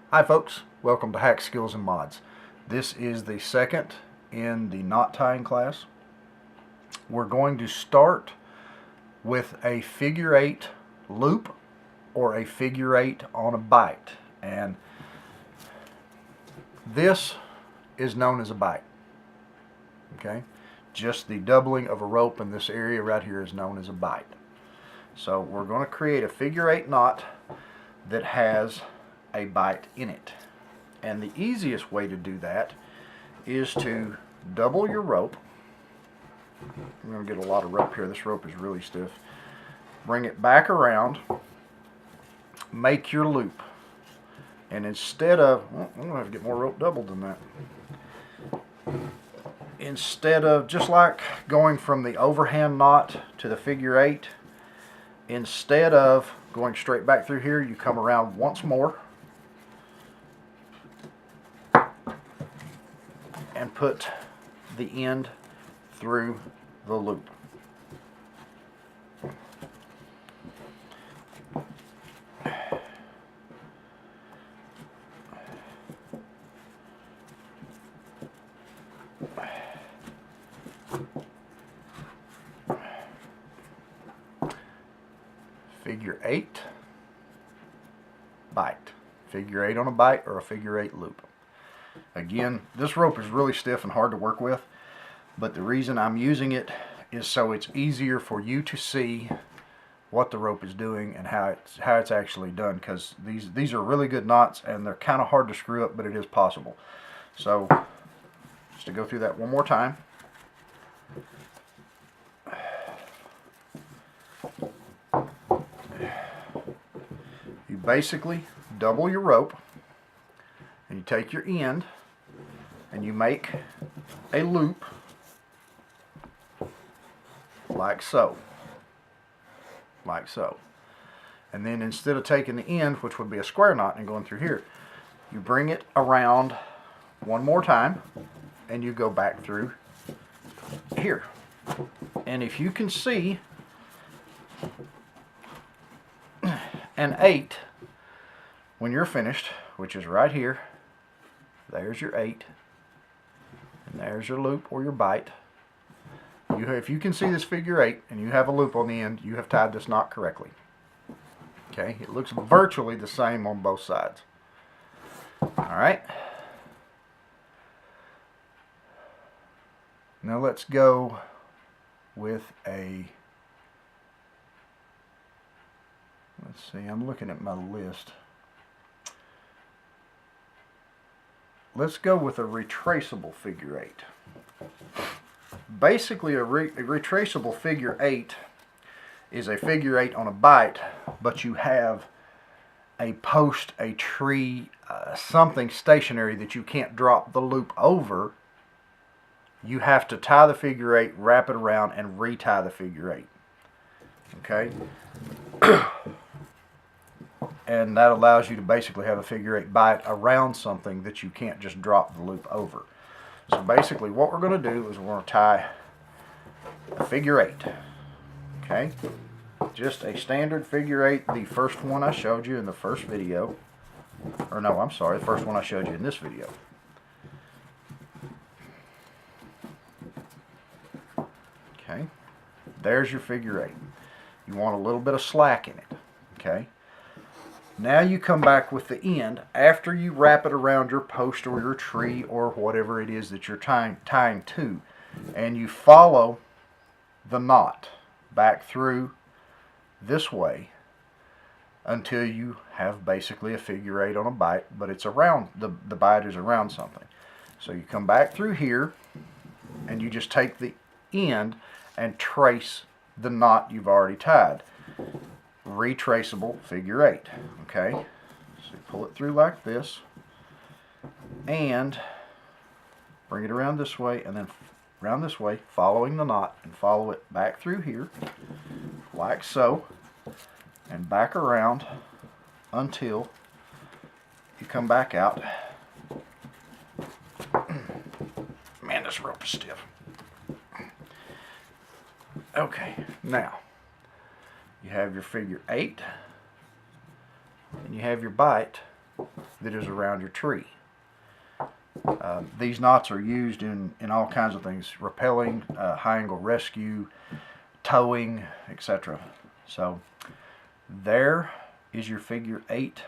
Hi folks, welcome to Hack Skills and Mods. This is the second in the knot tying class. We're going to start with a figure 8 loop or a figure 8 on a bite, and this is known as a bite. Okay, just the doubling of a rope in this area right here is known as a bite. So we're going to create a figure 8 knot that has a bite in it, and the easiest way to do that is to double your rope. I'm going to get a lot of rope here. This rope is really stiff. Bring it back around, make your loop, and instead of, well, I'm going to have to get more rope doubled than that. Instead of just like going from the overhand knot to the figure 8, instead of going straight back through here, you come around once more and put the end through the loop. Figure 8, bite. Figure 8 on a bite or a figure 8 loop. Again, this rope is really stiff and hard to work with, but the reason I'm using it is so it's easier for you to see what the rope is doing and how it's actually done, because these are really good knots and they're kind of hard to screw up, but it is possible. So just to go through that one more time. You basically double your rope, and you take your end and you make a loop like so, and then instead of taking the end, which would be a square knot, and going through here, you bring it around one more time and you go back through here. And if you can see, an 8 when you're finished, which is right here, there's your 8, and there's your loop or your bite. If you can see this figure 8 and you have a loop on the end, you have tied this knot correctly. Okay, it looks virtually the same on both sides. Alright, now let's go with a, let's see, I'm looking at my list. Let's go with a retraceable figure 8. Basically, a retraceable figure 8 is a figure 8 on a bite, but you have a post, a tree, something stationary that you can't drop the loop over. You have to tie the figure 8, wrap it around, and retie the figure 8. Okay? And that allows you to basically have a figure 8 bite around something that you can't just drop the loop over. So basically what we're going to do is we're going to tie a figure 8. Okay? Just a standard figure 8, the first one I showed you in the first video. Or no, I'm sorry, the first one I showed you in this video. Okay? There's your figure 8. You want a little bit of slack in it. Okay? Now you come back with the end after you wrap it around your post or your tree or whatever it is that you're tying to, and you follow the knot back through this way until you have basically a figure 8 on a bite, but it's around, the bite is around something. So you come back through here and you just take the end and trace the knot you've already tied. Retraceable figure 8. Okay, so you pull it through like this and bring it around this way, and then around this way, following the knot, and follow it back through here like so, and back around until you come back out. Man, this rope is stiff. Okay, now you have your figure 8 and you have your bite that is around your tree. These knots are used in all kinds of things: rappelling, high angle rescue, towing, etc. So there is your figure 8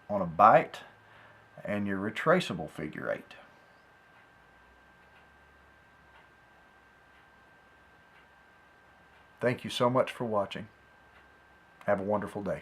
on a bite and your retraceable figure 8. Thank you so much for watching. Have a wonderful day.